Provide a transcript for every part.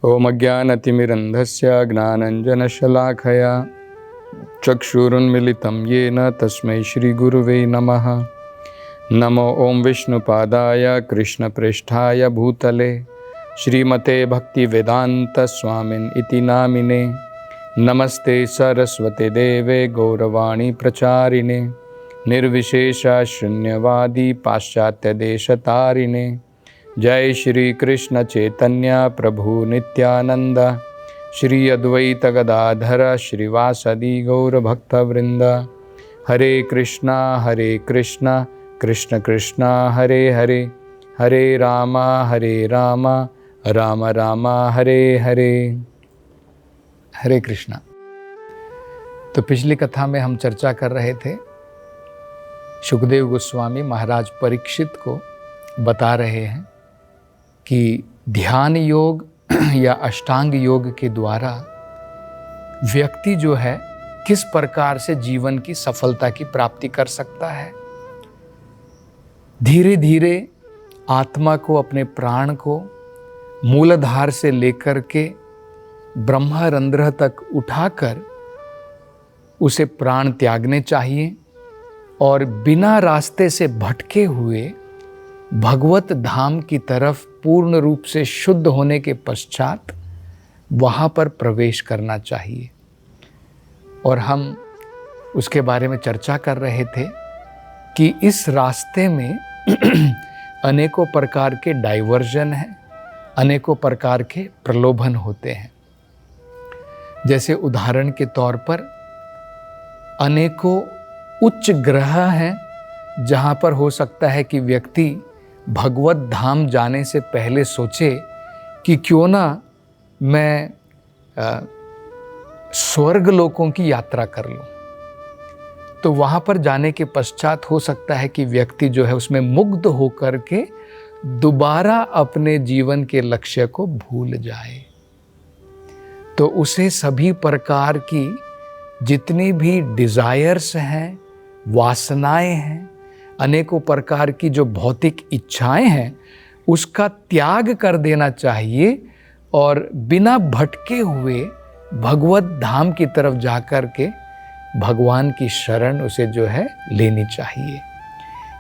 ओम अज्ञानतिमिरन्धस्य ज्ञानञ्जनशलाखया चक्षुरुन्मिलितं येन तस्मै श्रीगुरुवे नमः। नमो ओं विष्णुपादाय कृष्णप्रेष्ठाय भूतले श्रीमते भक्तिवेदान्तस्वामिन् इति नामिने। नमस्ते सरस्वते देवे गौरवाणी प्रचारिणे निर्विशेष शून्यवादी पाश्चात्यदेशतारिणे। जय श्री कृष्ण चैतन्य प्रभु नित्यानंद श्री अद्वैत गदाधर श्रीवासदि गौरभक्तवृंद। हरे कृष्णा कृष्ण कृष्णा हरे हरे, हरे राम राम राम हरे हरे। हरे कृष्णा। तो पिछली कथा में हम चर्चा कर रहे थे, शुकदेव गोस्वामी महाराज परीक्षित को बता रहे हैं कि ध्यान योग या अष्टांग योग के द्वारा व्यक्ति जो है किस प्रकार से जीवन की सफलता की प्राप्ति कर सकता है। धीरे धीरे आत्मा को, अपने प्राण को मूलाधार से लेकर के ब्रह्मरंध्र तक उठाकर उसे प्राण त्यागने चाहिए और बिना रास्ते से भटके हुए भगवत धाम की तरफ पूर्ण रूप से शुद्ध होने के पश्चात वहाँ पर प्रवेश करना चाहिए। और हम उसके बारे में चर्चा कर रहे थे कि इस रास्ते में अनेकों प्रकार के डाइवर्जन हैं, अनेकों प्रकार के प्रलोभन होते हैं। जैसे उदाहरण के तौर पर अनेकों उच्च ग्रह हैं जहाँ पर हो सकता है कि व्यक्ति भगवत धाम जाने से पहले सोचे कि क्यों ना मैं स्वर्ग लोकों की यात्रा कर लूं। तो वहाँ पर जाने के पश्चात हो सकता है कि व्यक्ति जो है उसमें मुग्ध होकर के दोबारा अपने जीवन के लक्ष्य को भूल जाए। तो उसे सभी प्रकार की जितनी भी डिजायर्स हैं, वासनाएं हैं, अनेकों प्रकार की जो भौतिक इच्छाएं हैं, उसका त्याग कर देना चाहिए और बिना भटके हुए भगवत धाम की तरफ जाकर के भगवान की शरण उसे जो है लेनी चाहिए।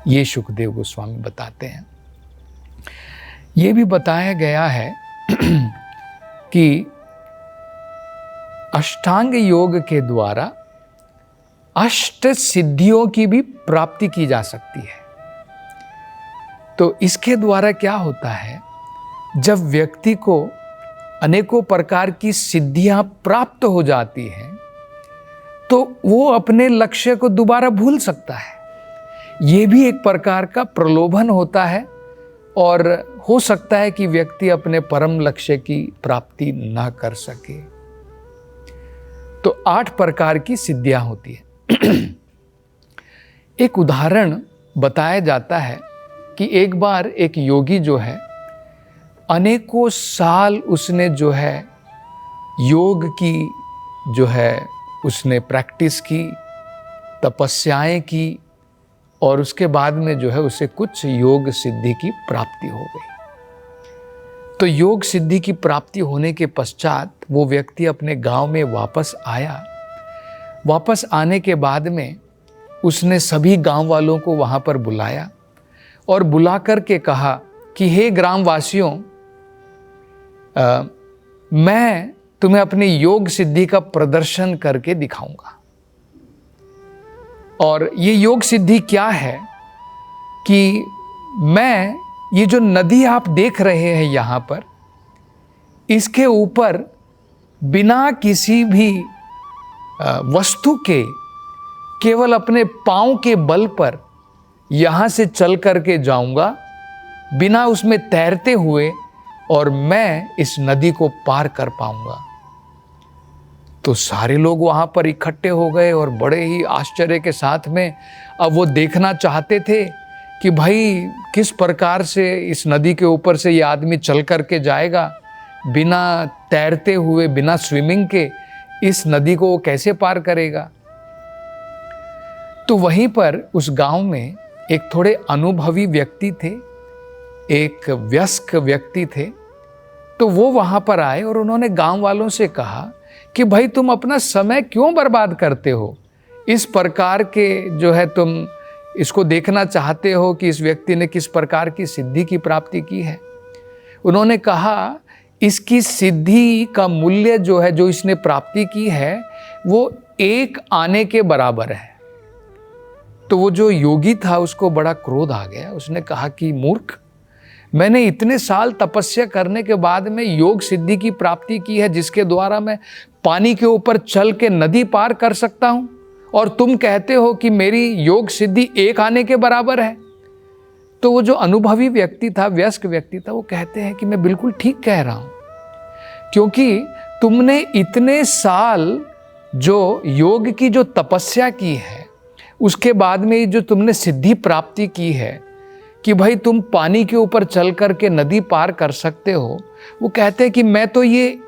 ये शुकदेव गोस्वामी बताते हैं। ये भी बताया गया है कि अष्टांग योग के द्वारा अष्ट सिद्धियों की भी प्राप्ति की जा सकती है। तो इसके द्वारा क्या होता है, जब व्यक्ति को अनेकों प्रकार की सिद्धियां प्राप्त हो जाती हैं तो वो अपने लक्ष्य को दोबारा भूल सकता है। ये भी एक प्रकार का प्रलोभन होता है और हो सकता है कि व्यक्ति अपने परम लक्ष्य की प्राप्ति ना कर सके। तो 8 प्रकार की सिद्धियां होती है। एक उदाहरण बताया जाता है कि एक बार एक योगी जो है अनेकों साल उसने जो है योग की जो है उसने प्रैक्टिस की, तपस्याएं की और उसके बाद में जो है उसे कुछ योग सिद्धि की प्राप्ति हो गई। तो योग सिद्धि की प्राप्ति होने के पश्चात वो व्यक्ति अपने गांव में वापस आया। वापस आने के बाद में उसने सभी गांव वालों को वहां पर बुलाया और बुला करके कहा कि हे ग्रामवासियों, मैं तुम्हें अपनी योग सिद्धि का प्रदर्शन करके दिखाऊंगा। और ये योग सिद्धि क्या है कि मैं ये जो नदी आप देख रहे हैं यहाँ पर, इसके ऊपर बिना किसी भी वस्तु के केवल अपने पांव के बल पर यहाँ से चल करके जाऊंगा, बिना उसमें तैरते हुए, और मैं इस नदी को पार कर पाऊंगा। तो सारे लोग वहाँ पर इकट्ठे हो गए और बड़े ही आश्चर्य के साथ में अब वो देखना चाहते थे कि भाई किस प्रकार से इस नदी के ऊपर से ये आदमी चल करके जाएगा, बिना तैरते हुए, बिना स्विमिंग के इस नदी को वो कैसे पार करेगा। तो वहीं पर उस गांव में एक थोड़े अनुभवी व्यक्ति थे, एक वयस्क व्यक्ति थे। तो तो वो वहाँ पर आए और उन्होंने गांव वालों से कहा कि भाई तुम अपना समय क्यों बर्बाद करते हो, इस प्रकार के जो है तुम इसको देखना चाहते हो कि इस व्यक्ति ने किस प्रकार की सिद्धि की प्राप्ति की है। उन्होंने कहा इसकी सिद्धि का मूल्य जो है, जो इसने प्राप्ति की है, वो एक आने के बराबर है। तो वो जो योगी था उसको बड़ा क्रोध आ गया। उसने कहा कि मूर्ख, मैंने इतने साल तपस्या करने के बाद में योग सिद्धि की प्राप्ति की है, जिसके द्वारा मैं पानी के ऊपर चल के नदी पार कर सकता हूं, और तुम कहते हो कि मेरी योग सिद्धि एक आने के बराबर है। तो वो जो अनुभवी व्यक्ति था, वयस्क व्यक्ति था, वो कहते हैं कि मैं बिल्कुल ठीक कह रहा हूं, क्योंकि तुमने इतने साल जो योग की जो तपस्या की है, उसके बाद में जो तुमने सिद्धि प्राप्ति की है कि भाई तुम पानी के ऊपर चल कर के नदी पार कर सकते हो, वो कहते हैं कि मैं तो ये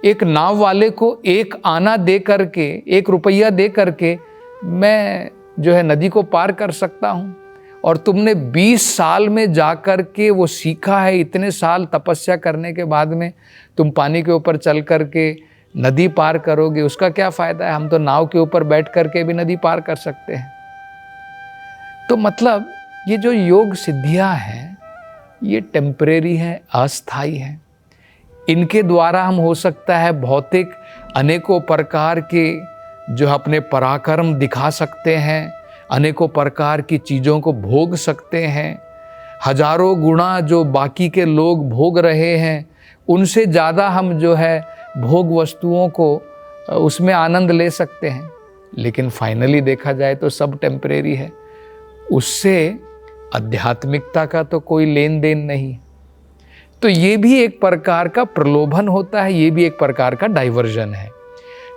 एक नाव वाले को एक आना दे करके, 1 रुपया दे करके मैं जो है नदी को पार कर सकता हूँ, और तुमने 20 साल में जा कर के वो सीखा है, इतने साल तपस्या करने के बाद में तुम पानी के ऊपर चल कर के नदी पार करोगे, उसका क्या फ़ायदा है, हम तो नाव के ऊपर बैठ कर के भी नदी पार कर सकते हैं। तो मतलब ये जो योग सिद्धियां हैं ये टेम्परेरी हैं, अस्थाई हैं। इनके द्वारा हम हो सकता है भौतिक अनेकों प्रकार के जो अपने पराक्रम दिखा सकते हैं, अनेकों प्रकार की चीज़ों को भोग सकते हैं, हजारों गुना जो बाकी के लोग भोग रहे हैं उनसे ज़्यादा हम जो है भोग वस्तुओं को उसमें आनंद ले सकते हैं। लेकिन फाइनली देखा जाए तो सब टेम्परेरी है, उससे आध्यात्मिकता का तो कोई लेन देन नहीं। तो ये भी एक प्रकार का प्रलोभन होता है, ये भी एक प्रकार का डाइवर्जन है।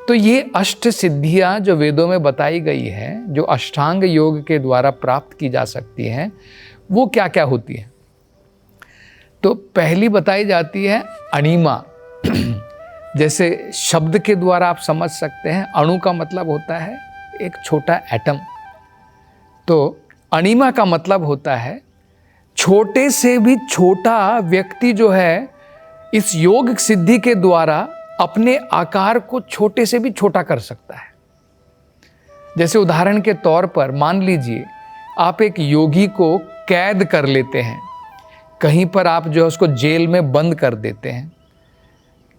तो ये अष्ट सिद्धियां जो वेदों में बताई गई हैं, जो अष्टांग योग के द्वारा प्राप्त की जा सकती हैं, वो क्या क्या होती हैं। तो पहली बताई जाती है अणिमा। जैसे शब्द के द्वारा आप समझ सकते हैं, अणु का मतलब होता है एक छोटा एटम। तो अणिमा का मतलब होता है छोटे से भी छोटा व्यक्ति जो है इस योग सिद्धि के द्वारा अपने आकार को छोटे से भी छोटा कर सकता है। जैसे उदाहरण के तौर पर मान लीजिए आप एक योगी को कैद कर लेते हैं, कहीं पर आप जो है उसको जेल में बंद कर देते हैं।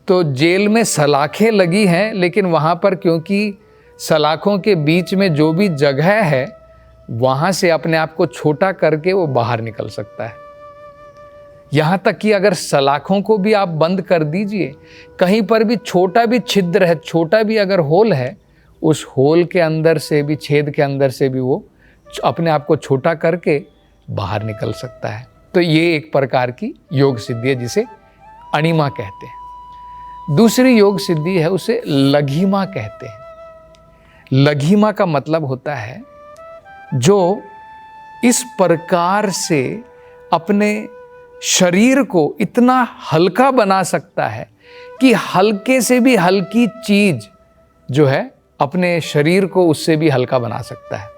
तो जेल में सलाखें लगी हैं, लेकिन वहाँ पर क्योंकि सलाखों के बीच में जो भी जगह है वहाँ से अपने आप को छोटा करके वो बाहर निकल सकता है। यहाँ तक कि अगर सलाखों को भी आप बंद कर दीजिए, कहीं पर भी छोटा भी छिद्र है, छोटा भी अगर होल है, उस होल के अंदर से भी, छेद के अंदर से भी वो अपने आप को छोटा करके बाहर निकल सकता है। तो ये एक प्रकार की योग सिद्धि है जिसे अणिमा कहते हैं। दूसरी योग सिद्धि है उसे लघिमा कहते हैं। लघिमा का मतलब होता है जो इस प्रकार से अपने शरीर को इतना हल्का बना सकता है कि हल्के से भी हल्की चीज जो है अपने शरीर को उससे भी हल्का बना सकता है।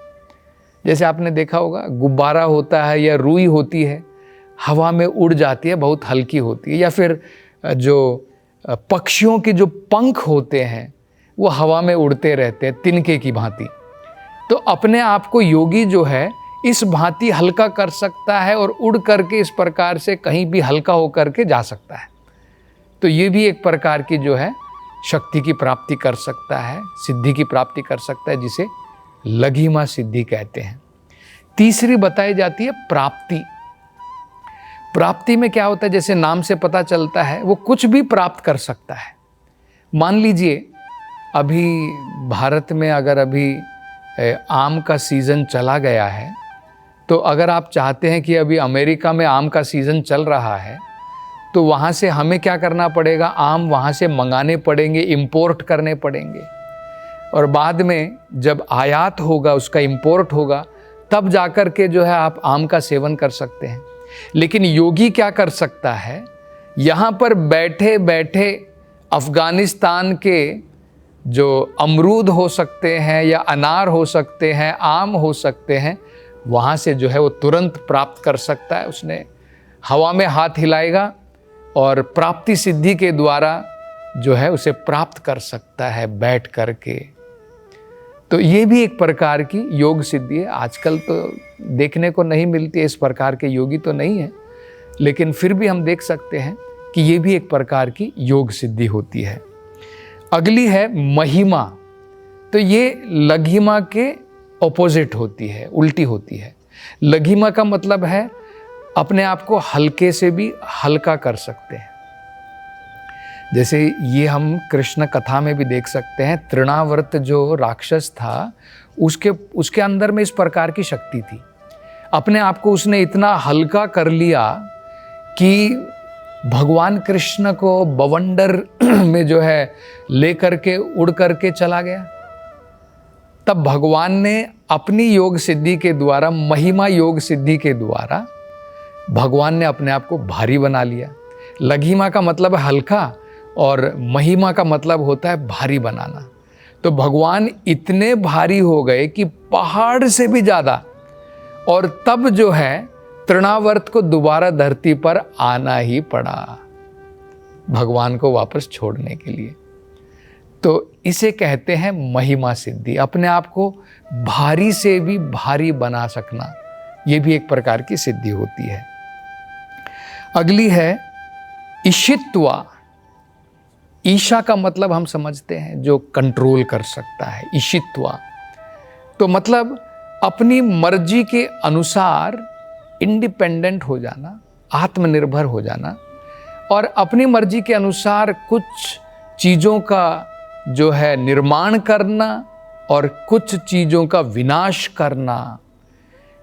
जैसे आपने देखा होगा गुब्बारा होता है या रुई होती है, हवा में उड़ जाती है, बहुत हल्की होती है। या फिर जो पक्षियों के जो पंख होते हैं वो हवा में उड़ते रहते हैं तिनके की भांति। तो अपने आप को योगी जो है इस भांति हल्का कर सकता है और उड़ करके इस प्रकार से कहीं भी हल्का होकर के जा सकता है। तो ये भी एक प्रकार की जो है शक्ति की प्राप्ति कर सकता है, सिद्धि की प्राप्ति कर सकता है, जिसे लघिमा सिद्धि कहते हैं। तीसरी बताई जाती है प्राप्ति। प्राप्ति में क्या होता है, जैसे नाम से पता चलता है वो कुछ भी प्राप्त कर सकता है। मान लीजिए अभी भारत में अगर अभी आम का सीज़न चला गया है, तो अगर आप चाहते हैं कि अभी अमेरिका में आम का सीज़न चल रहा है, तो वहाँ से हमें क्या करना पड़ेगा, आम वहाँ से मंगाने पड़ेंगे, इंपोर्ट करने पड़ेंगे, और बाद में जब आयात होगा, उसका इंपोर्ट होगा, तब जाकर के जो है आप आम का सेवन कर सकते हैं। लेकिन योगी क्या कर सकता है, यहाँ पर बैठे बैठे अफ़गानिस्तान के जो अमरूद हो सकते हैं या अनार हो सकते हैं, आम हो सकते हैं, वहाँ से जो है वो तुरंत प्राप्त कर सकता है। उसने हवा में हाथ हिलाएगा, और प्राप्ति सिद्धि के द्वारा जो है उसे प्राप्त कर सकता है बैठ करके। तो ये भी एक प्रकार की योग सिद्धि है। आजकल तो देखने को नहीं मिलती है, इस प्रकार के योगी तो नहीं है, लेकिन फिर भी हम देख सकते हैं कि ये भी एक प्रकार की योग सिद्धि होती है। अगली है महिमा। तो ये लघिमा के ऑपोजिट होती है, उल्टी होती है। लघिमा का मतलब है अपने आप को हल्के से भी हल्का कर सकते हैं। जैसे ये हम कृष्ण कथा में भी देख सकते हैं, तृणावर्त जो राक्षस था उसके अंदर में इस प्रकार की शक्ति थी। अपने आप को उसने इतना हल्का कर लिया कि भगवान कृष्ण को बवंडर में जो है लेकर के उड़ करके चला गया। तब भगवान ने अपनी योग सिद्धि के द्वारा, महिमा योग सिद्धि के द्वारा भगवान ने अपने आप को भारी बना लिया। लघिमा का मतलब है हल्का और महिमा का मतलब होता है भारी बनाना। तो भगवान इतने भारी हो गए कि पहाड़ से भी ज़्यादा, और तब जो है तृणावर्त को दोबारा धरती पर आना ही पड़ा भगवान को वापस छोड़ने के लिए। तो इसे कहते हैं महिमा सिद्धि, अपने आप को भारी से भी भारी बना सकना। ये भी एक प्रकार की सिद्धि होती है। अगली है ईशित्वा। ईशा का मतलब हम समझते हैं जो कंट्रोल कर सकता है, ईशित्वा। तो मतलब अपनी मर्जी के अनुसार इंडिपेंडेंट हो जाना, आत्मनिर्भर हो जाना, और अपनी मर्जी के अनुसार कुछ चीज़ों का जो है निर्माण करना और कुछ चीज़ों का विनाश करना।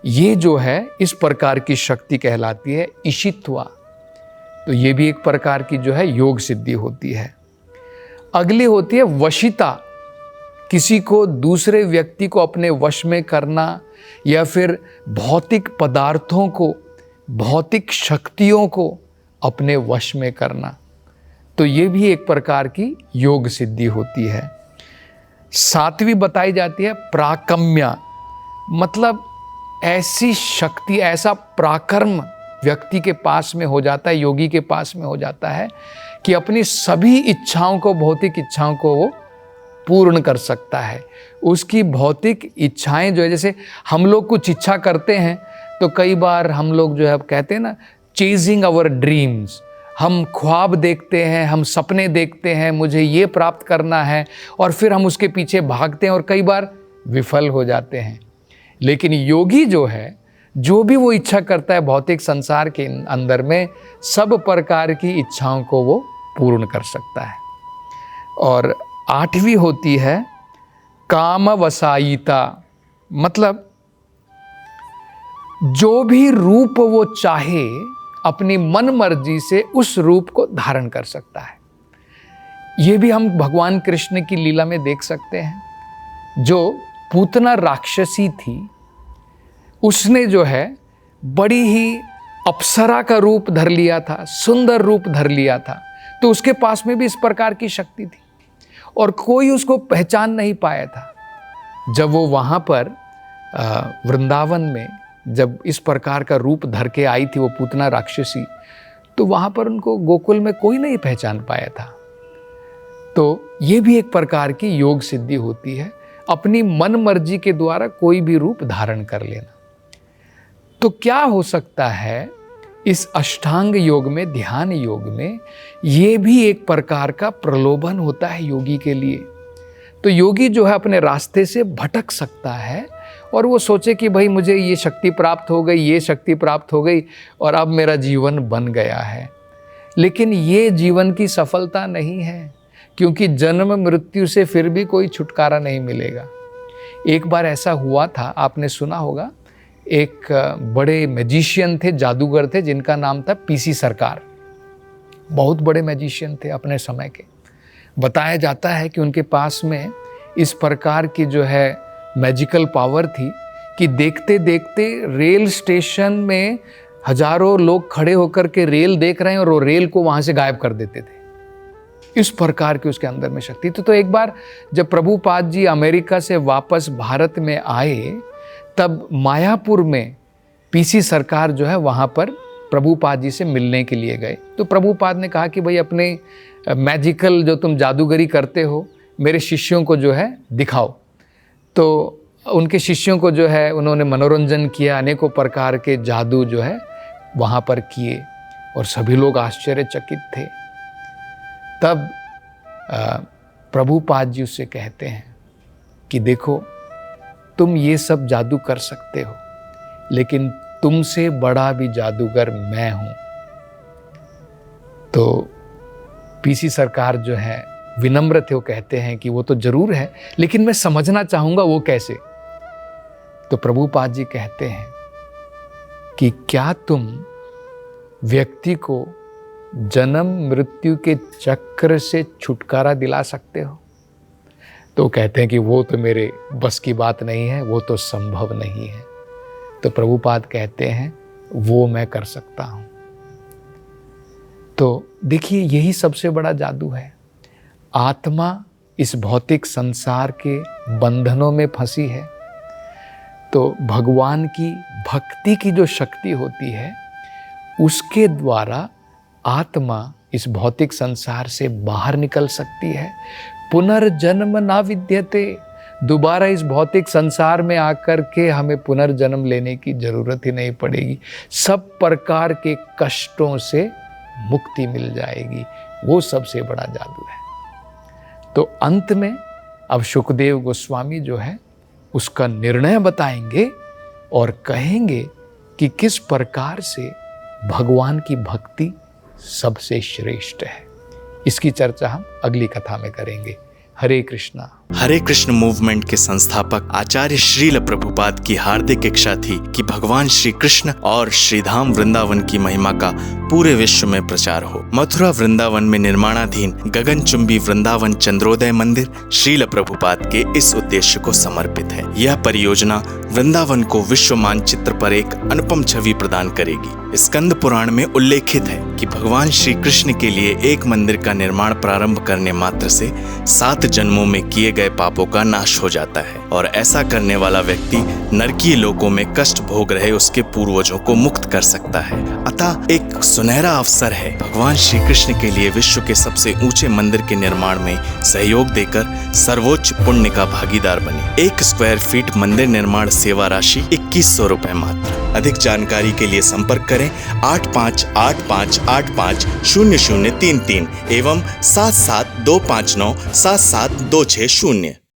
ये जो है इस प्रकार की शक्ति कहलाती है ईशित्वा। तो ये भी एक प्रकार की जो है योग सिद्धि होती है। अगली होती है वशिता। किसी को, दूसरे व्यक्ति को अपने वश में करना, या फिर भौतिक पदार्थों को, भौतिक शक्तियों को अपने वश में करना। तो ये भी एक प्रकार की योग सिद्धि होती है। सातवीं बताई जाती है प्राकम्य। मतलब ऐसी शक्ति, ऐसा पराक्रम व्यक्ति के पास में हो जाता है, योगी के पास में हो जाता है कि अपनी सभी इच्छाओं को, भौतिक इच्छाओं को वो पूर्ण कर सकता है। उसकी भौतिक इच्छाएं जो है, जैसे हम लोग कुछ इच्छा करते हैं तो कई बार हम लोग जो है कहते हैं ना, चेजिंग आवर ड्रीम्स। हम ख्वाब देखते हैं, हम सपने देखते हैं, मुझे ये प्राप्त करना है, और फिर हम उसके पीछे भागते हैं और कई बार विफल हो जाते हैं। लेकिन योगी जो है, जो भी वो इच्छा करता है भौतिक संसार के अंदर में, सब प्रकार की इच्छाओं को वो पूर्ण कर सकता है। और आठवीं होती है कामवसायिता। मतलब जो भी रूप वो चाहे अपनी मन मर्जी से उस रूप को धारण कर सकता है। ये भी हम भगवान कृष्ण की लीला में देख सकते हैं। जो पूतना राक्षसी थी, उसने जो है बड़ी ही अप्सरा का रूप धर लिया था, सुंदर रूप धर लिया था। तो उसके पास में भी इस प्रकार की शक्ति थी और कोई उसको पहचान नहीं पाया था। जब वो वहाँ पर वृंदावन में जब इस प्रकार का रूप धर के आई थी वो पूतना राक्षसी, तो वहाँ पर उनको गोकुल में कोई नहीं पहचान पाया था। तो ये भी एक प्रकार की योग सिद्धि होती है, अपनी मन मर्जी के द्वारा कोई भी रूप धारण कर लेना। तो क्या हो सकता है इस अष्टांग योग में, ध्यान योग में, ये भी एक प्रकार का प्रलोभन होता है योगी के लिए। तो योगी जो है अपने रास्ते से भटक सकता है और वो सोचे कि भाई मुझे ये शक्ति प्राप्त हो गई, ये शक्ति प्राप्त हो गई और अब मेरा जीवन बन गया है। लेकिन ये जीवन की सफलता नहीं है, क्योंकि जन्म मृत्यु से फिर भी कोई छुटकारा नहीं मिलेगा। एक बार ऐसा हुआ था, आपने सुना होगा, एक बड़े मैजिशियन थे, जादूगर थे, जिनका नाम था पीसी सरकार। बहुत बड़े मैजिशियन थे अपने समय के। बताया जाता है कि उनके पास में इस प्रकार की जो है मैजिकल पावर थी कि देखते देखते रेल स्टेशन में हजारों लोग खड़े होकर के रेल देख रहे हैं और वो रेल को वहाँ से गायब कर देते थे। इस प्रकार की उसके अंदर में शक्ति थी। तो एक बार जब प्रभुपाद जी अमेरिका से वापस भारत में आए, तब मायापुर में पीसी सरकार जो है वहाँ पर प्रभुपाद जी से मिलने के लिए गए। तो प्रभुपाद ने कहा कि भाई अपने मैजिकल जो तुम जादूगरी करते हो मेरे शिष्यों को जो है दिखाओ। तो उनके शिष्यों को जो है उन्होंने मनोरंजन किया, अनेकों प्रकार के जादू जो है वहाँ पर किए और सभी लोग आश्चर्यचकित थे। तब प्रभुपाद जी उससे कहते हैं कि देखो तुम ये सब जादू कर सकते हो, लेकिन तुमसे बड़ा भी जादूगर मैं हूं। तो पीसी सरकार जो है विनम्र थे, वो कहते हैं कि वो तो जरूर है, लेकिन मैं समझना चाहूंगा वो कैसे। तो प्रभुपाद जी कहते हैं कि क्या तुम व्यक्ति को जन्म मृत्यु के चक्र से छुटकारा दिला सकते हो? तो कहते हैं कि वो तो मेरे बस की बात नहीं है, वो तो संभव नहीं है। तो प्रभुपाद कहते हैं वो मैं कर सकता हूं। तो देखिए यही सबसे बड़ा जादू है। आत्मा इस भौतिक संसार के बंधनों में फंसी है, तो भगवान की भक्ति की जो शक्ति होती है उसके द्वारा आत्मा इस भौतिक संसार से बाहर निकल सकती है। पुनर्जन्म ना विद्यते, दोबारा इस भौतिक संसार में आकर के हमें पुनर्जन्म लेने की जरूरत ही नहीं पड़ेगी। सब प्रकार के कष्टों से मुक्ति मिल जाएगी। वो सबसे बड़ा जादू है। तो अंत में अब शुकदेव गोस्वामी जो है उसका निर्णय बताएंगे और कहेंगे कि किस प्रकार से भगवान की भक्ति सबसे श्रेष्ठ है। इसकी चर्चा हम अगली कथा में करेंगे। हरे कृष्णा। हरे कृष्ण मूवमेंट के संस्थापक आचार्य श्रील प्रभुपाद की हार्दिक इच्छा थी कि भगवान श्री कृष्ण और श्रीधाम वृंदावन की महिमा का पूरे विश्व में प्रचार हो। मथुरा वृंदावन में निर्माणाधीन गगनचुंबी वृंदावन चंद्रोदय मंदिर श्रील प्रभुपाद के इस उद्देश्य को समर्पित है। यह परियोजना वृंदावन को विश्व मानचित्र पर एक अनुपम छवि प्रदान करेगी। स्कंद पुराण में उल्लेखित है कि भगवान श्री कृष्ण के लिए एक मंदिर का निर्माण प्रारंभ करने मात्र से 7 जन्मों में किए गए पापों का नाश हो जाता है और ऐसा करने वाला व्यक्ति नरकीय लोकों में कष्ट भोग रहे उसके पूर्वजों को मुक्त कर सकता है। अतः एक सुनहरा अवसर है भगवान श्री कृष्ण के लिए विश्व के सबसे ऊंचे मंदिर के निर्माण में सहयोग देकर सर्वोच्च पुण्य का भागीदार बने। 1 स्क्वायर फीट मंदिर निर्माण सेवा राशि 2100 रुपए मात्र। अधिक जानकारी के लिए संपर्क करें 8585850033 एवं 77259 77260।